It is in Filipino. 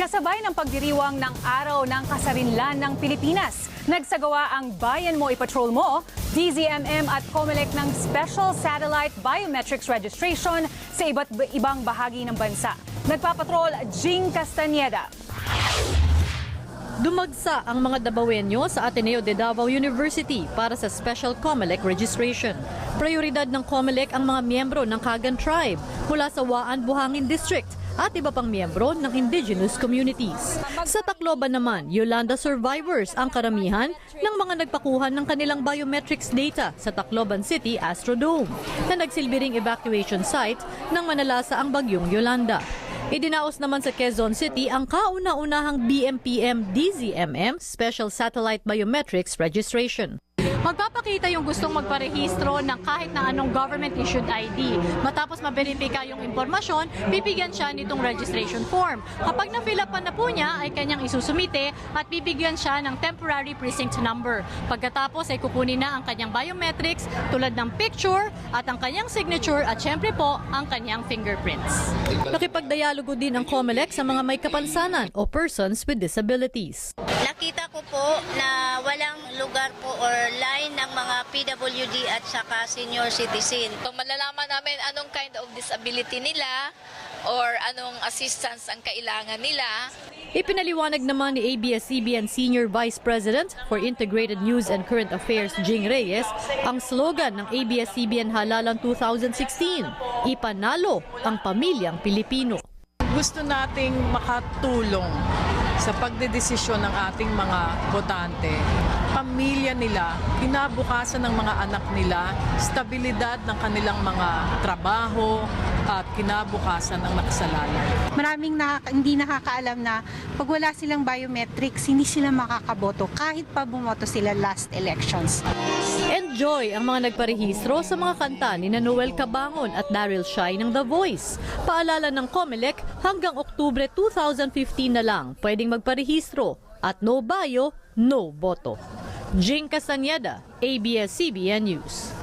Kasabay ng pagdiriwang ng Araw ng Kasarinlan ng Pilipinas, nagsagawa ang Bayan Mo Ipatrol Mo, DZMM at COMELEC ng Special Satellite Biometrics Registration sa iba't ibang bahagi ng bansa. Nagpapatrol, Jing Castañeda. Dumagsa ang mga Davaoenyo sa Ateneo de Davao University para sa Special COMELEC registration. Prioridad ng COMELEC ang mga miyembro ng Kagan Tribe mula sa Waan, Buhangin District at iba pang miyembro ng indigenous communities. Sa Tacloban naman, Yolanda survivors ang karamihan ng mga nagpakuhan ng kanilang biometrics data sa Tacloban City Astrodome na nagsilbi ring evacuation site nang manalasa ang bagyong Yolanda. Idinaos naman sa Quezon City ang kauna-unahang BMPM DZMM Special Satellite Biometrics Registration. Magpapakita yung gustong magparehistro ng kahit na anong government-issued ID. Matapos maberipika yung impormasyon, bibigyan siya nitong registration form. Kapag na-fill up na po niya, ay kanyang isusumite at bibigyan siya ng temporary precinct number. Pagkatapos ay kukunin na ang kanyang biometrics tulad ng picture at ang kanyang signature at syempre po ang kanyang fingerprints. Nakipagdialogo din ang COMELEC sa mga may kapansanan o persons with disabilities. Nakita ko po na walang lugar po or line ng mga PWD at saka senior citizen. So malalaman namin anong kind of disability nila or anong assistance ang kailangan nila. Ipinaliwanag naman ni ABS-CBN Senior Vice President for Integrated News and Current Affairs Jing Reyes ang slogan ng ABS-CBN Halalan 2016, Ipanalo ang Pamilyang Pilipino. Gusto nating makatulong sa pagdedesisyon ng ating mga botante, pamilya nila, kinabukasan ng mga anak nila, stabilidad ng kanilang mga trabaho at kinabukasan ng nakasalalay. Maraming hindi nakakaalam na pag wala silang biometrics, hindi sila makakaboto kahit pa bumoto sila last elections. Enjoy ang mga nagparehistro sa mga kanta ni Noel Cabangon at Daryl Shai ng The Voice. Paalala ng COMELEC, hanggang Oktubre 2015 na lang pwedeng magparehistro at no bio, no boto. Jing Castañeda, ABS-CBN News.